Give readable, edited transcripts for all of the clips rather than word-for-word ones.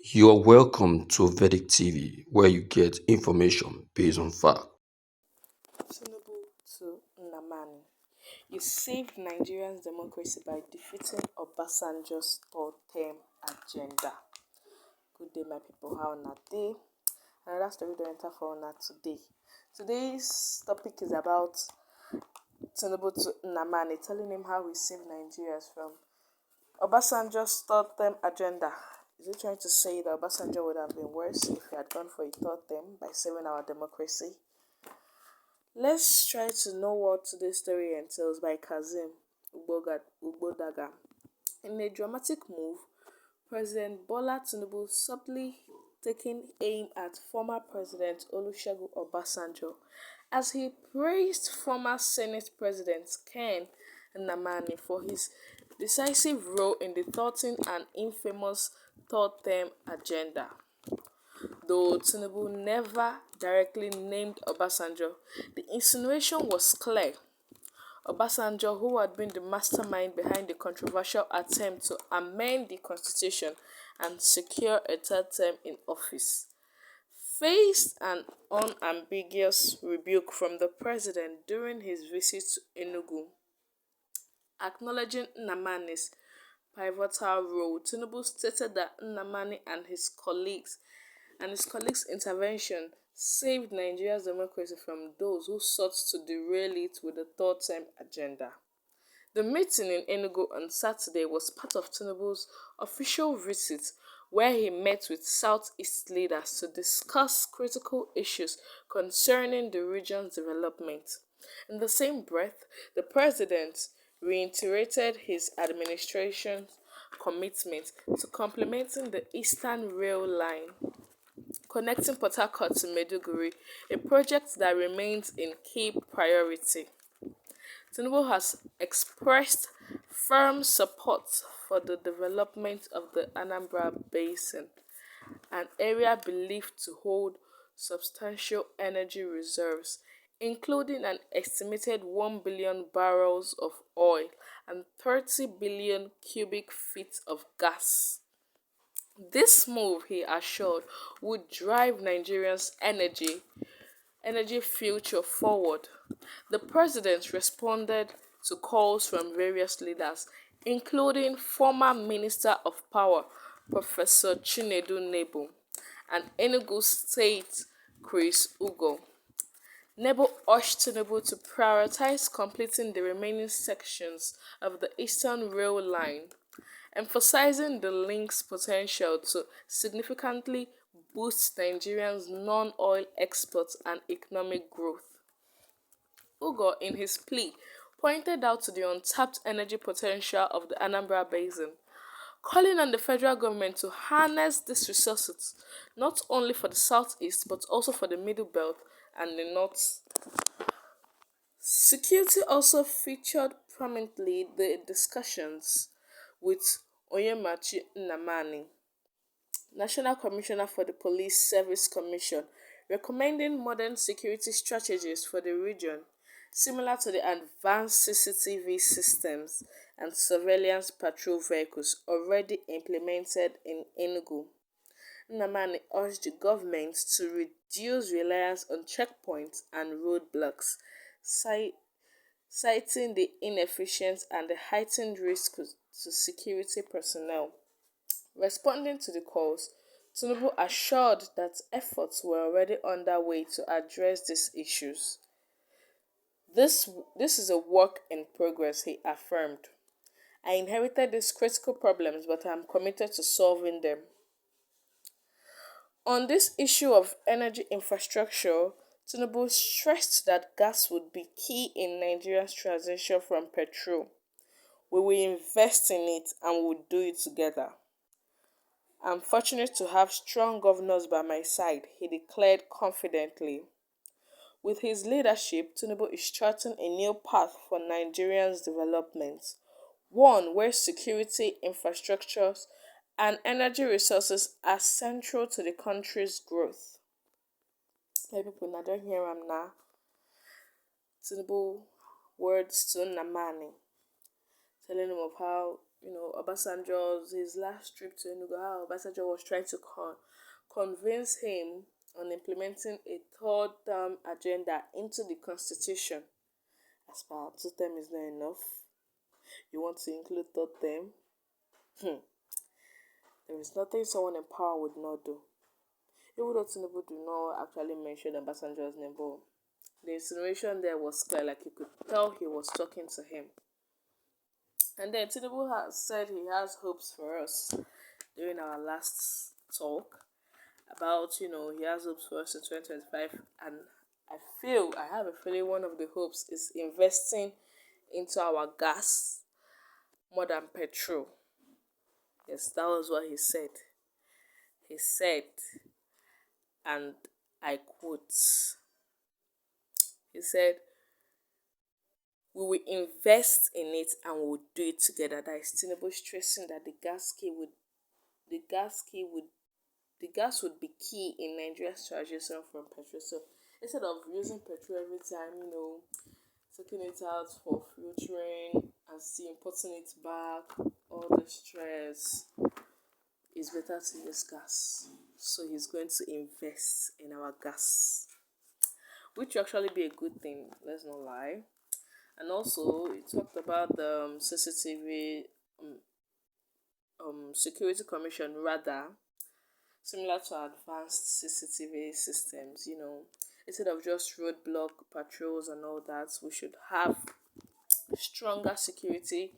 You are welcome to Vedic TV, where you get information based on fact. Tinubu to Nnamani. You saved Nigeria's democracy by defeating Obasanjo's third-term agenda. Good day, my people. How na day? Another story to enter for una today. Today's topic is about Tinubu to Nnamani, telling him how he saved Nigerians from Obasanjo's third-term agenda. Is he trying to say that Obasanjo would have been worse if he had gone for a third term by saving our democracy? Let's try to know what today's story entails by Kazim Ugbodaga. In a dramatic move, President Bola Tinubu subtly taking aim at former President Olusegun Obasanjo as he praised former Senate President Ken Nnamani for his decisive role in the thwarting and infamous third-term agenda. Though Tinubu never directly named Obasanjo, the insinuation was clear. Obasanjo, who had been the mastermind behind the controversial attempt to amend the constitution and secure a third term in office, faced an unambiguous rebuke from the president during his visit to Enugu. Acknowledging Nnamani's pivotal role, Tinubu stated that Nnamani and his colleagues' intervention saved Nigeria's democracy from those who sought to derail it with the third term agenda. The meeting in Enugu on Saturday was part of Tinubu's official visit, where he met with Southeast leaders to discuss critical issues concerning the region's development. In the same breath, the president reiterated his administration's commitment to complementing the Eastern Rail Line connecting Port Harcourt to Maiduguri, a project that remains in key priority. Tinubu has expressed firm support for the development of the Anambra Basin, an area believed to hold substantial energy reserves, including an estimated 1 billion barrels of oil and 30 billion cubic feet of gas. This move, he assured, would drive Nigeria's energy future forward. The president responded to calls from various leaders, including former Minister of Power Professor Chinedu and Enugu State Chris Ugo. Nebo urged Tinubu to prioritize completing the remaining sections of the Eastern Rail Line, emphasizing the link's potential to significantly boost Nigeria's non-oil exports and economic growth. Ugo, in his plea, pointed out to the untapped energy potential of the Anambra Basin, calling on the federal government to harness these resources not only for the southeast but also for the middle belt and the north. Security also featured prominently the discussions with Onyemachi Nnamani, National Commissioner for the Police Service Commission, recommending modern security strategies for the region, similar to the advanced CCTV systems and surveillance patrol vehicles already implemented in Enugu. Nnamani urged the government to reduce reliance on checkpoints and roadblocks, citing the inefficient and the heightened risk to security personnel. Responding to the calls, Tinubu assured that efforts were already underway to address these issues. This is a work in progress, he affirmed. I inherited these critical problems, but I am committed to solving them. On this issue of energy infrastructure, Tinubu stressed that gas would be key in Nigeria's transition from petrol. We will invest in it and we will do it together. I'm fortunate to have strong governors by my side, he declared confidently. With his leadership, Tinubu is charting a new path for Nigeria's development, one where security, infrastructures, and energy resources are central to the country's growth. Hey people, now don't hear him now. Tinubu words to Nnamani, telling him of how Obasanjo's his last trip to Enugu, how Obasanjo was trying to convince him on implementing a third term agenda into the constitution. As per two term is not enough, you want to include third term? There is nothing someone in power would not do. Even though Tinubu do not actually mention Obasanjo's name, but the insinuation there was clear, like you could tell he was talking to him. And then Tinubu has said he has hopes for us during our last talk about, he has hopes for us in 2025. And I have a feeling one of the hopes is investing into our gas more than petrol. Yes, that was what he said. He said, and I quote, he said, we will invest in it and we'll do it together. That is Tinubu stressing that the gas would be key in Nigeria's transition from petrol. So instead of using petrol every time, taking it out for filtering and still importing it back, all the stress, it's better to use gas. So he's going to invest in our gas, which will actually be a good thing, let's not lie. And also, he talked about the CCTV Security Commission, rather similar to advanced CCTV systems. Instead of just roadblock patrols and all that, we should have stronger security,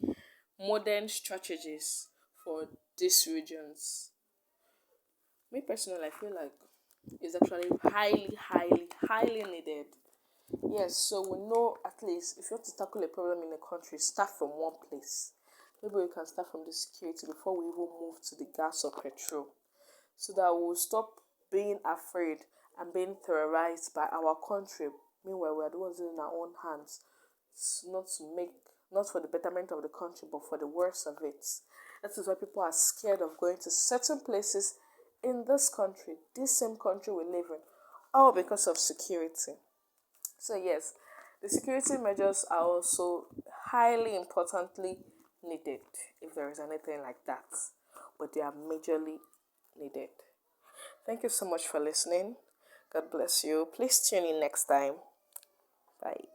modern strategies for these regions. Me personally, I feel like it's actually highly, highly, highly needed. Yes, so we know at least if you want to tackle a problem in a country, start from one place. Maybe we can start from the security before we even move to the gas or petrol, so that we'll stop being afraid and being terrorized by our country. Meanwhile, we are the ones in our own hands, not for the betterment of the country, but for the worst of it. That is why people are scared of going to certain places in this country, this same country we live in, all because of security. So yes, the security measures are also highly importantly needed, if there is anything like that, but they are majorly needed. Thank you so much for listening. God bless you. Please tune in next time. Bye.